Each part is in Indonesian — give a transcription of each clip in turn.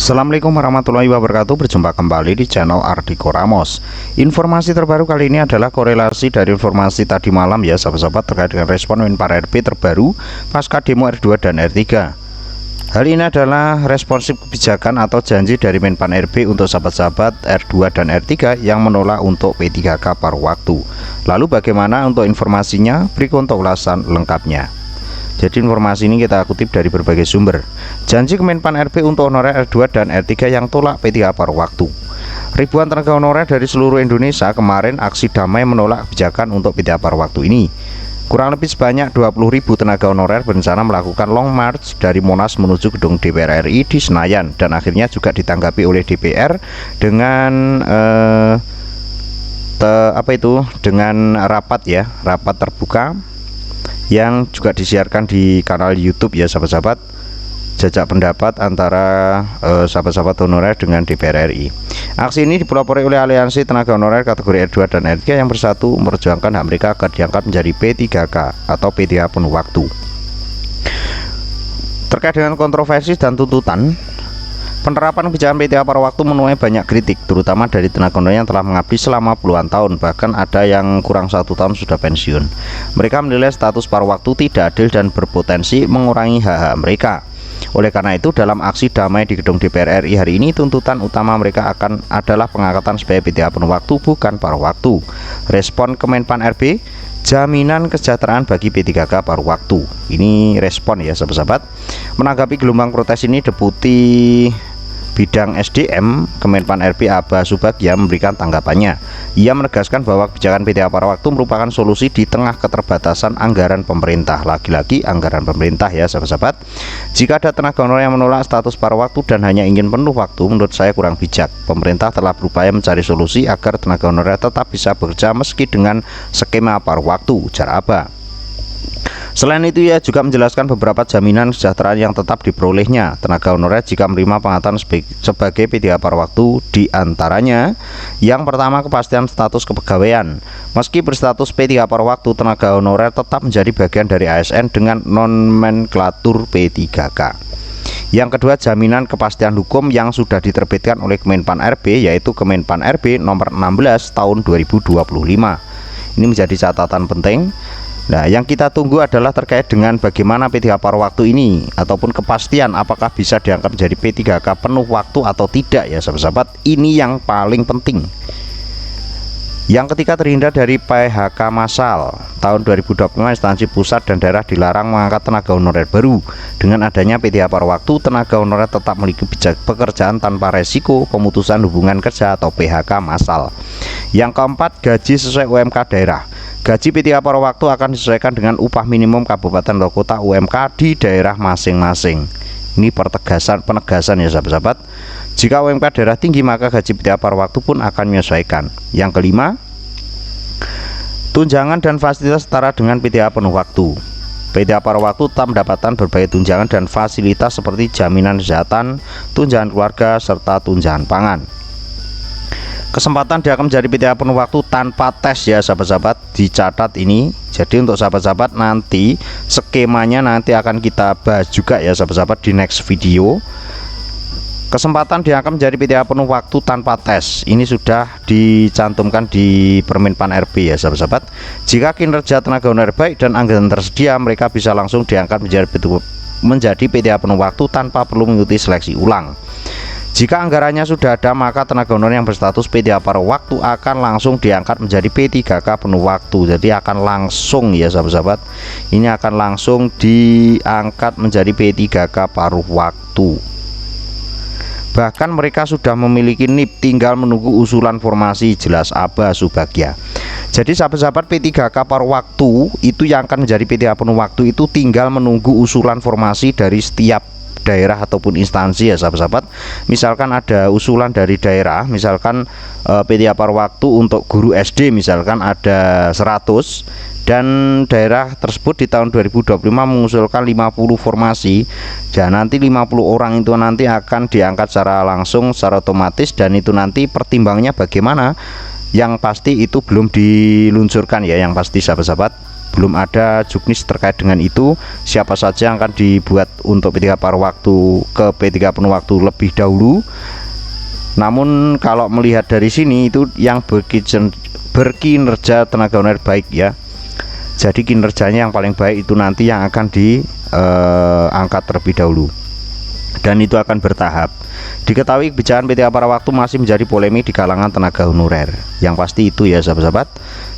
Assalamualaikum warahmatullahi wabarakatuh. Berjumpa kembali di channel Ardhiko Ramos. Informasi terbaru kali ini adalah korelasi dari informasi tadi malam ya sahabat-sahabat, terkait dengan respon Menpan RB terbaru pasca demo R2 dan R3. Hal ini adalah responsif kebijakan atau janji dari Menpan RB untuk sahabat-sahabat R2 dan R3 yang menolak untuk P3K paruh waktu. Lalu bagaimana untuk informasinya? Berikut untuk ulasan lengkapnya. Jadi informasi ini kita kutip dari berbagai sumber. Janji Kemenpan RB untuk honorer R2 dan R3 yang tolak P3K paruh waktu. Ribuan tenaga honorer dari seluruh Indonesia kemarin aksi damai menolak kebijakan untuk P3K paruh waktu ini. Kurang lebih sebanyak 20.000 tenaga honorer berencana melakukan long march dari Monas menuju gedung DPR RI di Senayan, dan akhirnya juga ditanggapi oleh DPR dengan dengan rapat terbuka yang juga disiarkan di kanal YouTube ya sahabat-sahabat, jajak pendapat antara sahabat-sahabat honorer dengan DPR RI. Aksi ini dipelopori oleh aliansi tenaga honorer kategori R2 dan R3 yang bersatu memperjuangkan hak mereka agar diangkat menjadi P3K atau P3K penuh waktu. Terkait dengan kontroversi dan tuntutan, penerapan kebijakan P3K paruh waktu menuai banyak kritik, terutama dari tenaga honorer yang telah mengabdi selama puluhan tahun, bahkan ada yang kurang 1 tahun sudah pensiun. Mereka menilai status paruh waktu tidak adil dan berpotensi mengurangi hak-hak mereka. Oleh karena itu, dalam aksi damai di gedung DPR RI hari ini, tuntutan utama mereka adalah pengangkatan sebagai P3K penuh waktu, bukan paruh waktu. Respon Kemenpan RB, jaminan kesejahteraan bagi P3K paruh waktu. Ini respon ya sahabat-sahabat. Menanggapi gelombang protes ini, Deputi Bidang SDM Kemenpan RB Aba Subagya memberikan tanggapannya. Ia menegaskan bahwa kebijakan P3K paruh waktu merupakan solusi di tengah keterbatasan anggaran pemerintah. Lagi-lagi anggaran pemerintah ya sahabat-sahabat. Jika ada tenaga honorer yang menolak status paruh waktu dan hanya ingin penuh waktu, menurut saya kurang bijak. Pemerintah telah berupaya mencari solusi agar tenaga honorer tetap bisa bekerja meski dengan skema paruh waktu, ujar Aba. Selain itu, ia juga menjelaskan beberapa jaminan kesejahteraan yang tetap diperolehnya tenaga honorer jika menerima pengangkatan sebagai P3K paruh waktu, diantaranya yang pertama, kepastian status kepegawaian. Meski berstatus P3K paruh waktu, tenaga honorer tetap menjadi bagian dari ASN dengan nomenklatur P3K. Yang kedua, jaminan kepastian hukum yang sudah diterbitkan oleh Kemenpan RB, yaitu Kemenpan RB nomor 16 tahun 2025. Ini menjadi catatan penting. Nah, yang kita tunggu adalah terkait dengan bagaimana P3K paruh waktu ini, ataupun kepastian apakah bisa diangkat menjadi P3K penuh waktu atau tidak ya sahabat-sahabat. Ini yang paling penting. Yang ketiga, terhindar dari PHK massal. Tahun 2025 instansi pusat dan daerah dilarang mengangkat tenaga honorer baru. Dengan adanya P3K paruh waktu, tenaga honorer tetap memiliki pekerjaan tanpa resiko pemutusan hubungan kerja atau PHK massal. Yang keempat, gaji sesuai UMK daerah. Gaji P3K paruh waktu akan disesuaikan dengan upah minimum kabupaten atau kota UMK di daerah masing-masing. Ini penegasan ya sahabat-sahabat. Jika UMK daerah tinggi, maka gaji P3K paruh waktu pun akan menyesuaikan. Yang kelima, tunjangan dan fasilitas setara dengan P3K penuh waktu. P3K paruh waktu tetap mendapatkan berbagai tunjangan dan fasilitas seperti jaminan kesehatan, tunjangan keluarga, serta tunjangan pangan. Kesempatan dia akan menjadi P3K penuh waktu tanpa tes ya sahabat-sahabat, dicatat ini. Jadi untuk sahabat-sahabat, nanti skemanya nanti akan kita bahas juga ya sahabat-sahabat di next video. Kesempatan dia akan menjadi P3K penuh waktu tanpa tes, ini sudah dicantumkan di Permenpan RB ya sahabat-sahabat. Jika kinerja tenaga honorer baik dan anggaran tersedia, mereka bisa langsung diangkat menjadi P3K penuh waktu tanpa perlu mengikuti seleksi ulang. Jika anggarannya sudah ada, maka tenaga honorer yang berstatus P3K paruh waktu akan langsung diangkat menjadi P3K penuh waktu. Jadi akan langsung ya sahabat-sahabat, ini akan langsung diangkat menjadi P3K paruh waktu. Bahkan mereka sudah memiliki NIP, tinggal menunggu usulan formasi, jelas Aba Subagya. Jadi sahabat-sahabat, P3K paruh waktu itu yang akan menjadi P3K penuh waktu itu tinggal menunggu usulan formasi dari setiap daerah ataupun instansi ya sahabat-sahabat. Misalkan ada usulan dari daerah, misalkan P3K paruh waktu untuk guru SD misalkan ada 100, dan daerah tersebut di tahun 2025 mengusulkan 50 formasi, dan nanti 50 orang itu nanti akan diangkat secara langsung, secara otomatis, dan itu nanti pertimbangannya bagaimana, yang pasti itu belum diluncurkan ya, yang pasti sahabat-sahabat belum ada juknis terkait dengan itu, siapa saja yang akan dibuat untuk P3 paruh waktu ke P3 penuh waktu lebih dahulu. Namun kalau melihat dari sini itu yang berkinerja tenaga honorer baik ya. Jadi kinerjanya yang paling baik itu nanti yang akan diangkat terlebih dahulu. Dan itu akan bertahap. Diketahui kebijakan P3 paruh waktu masih menjadi polemik di kalangan tenaga honorer. Yang pasti itu ya sahabat-sahabat.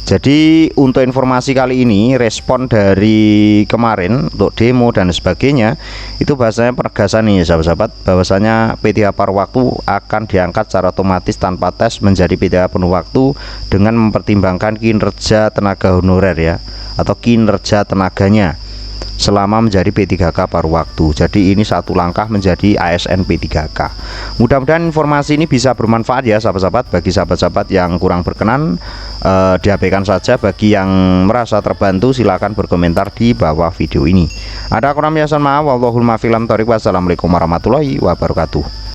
Jadi untuk informasi kali ini, respon dari kemarin untuk demo dan sebagainya, itu bahasanya penegasan nih sahabat-sahabat, bahwasanya P3 paruh waktu akan diangkat secara otomatis tanpa tes menjadi P3 penuh waktu dengan mempertimbangkan kinerja tenaga honorer ya, atau kinerja tenaganya selama menjadi P3K paruh waktu. Jadi ini satu langkah menjadi ASN P3K. Mudah-mudahan informasi ini bisa bermanfaat ya sahabat-sahabat. Bagi sahabat-sahabat yang kurang berkenan, diabaikan saja. Bagi yang merasa terbantu, silakan berkomentar di bawah video ini. Ada kurang biasa maaf. Wallahul muwaffiq. Wassalamualaikum warahmatullahi wabarakatuh.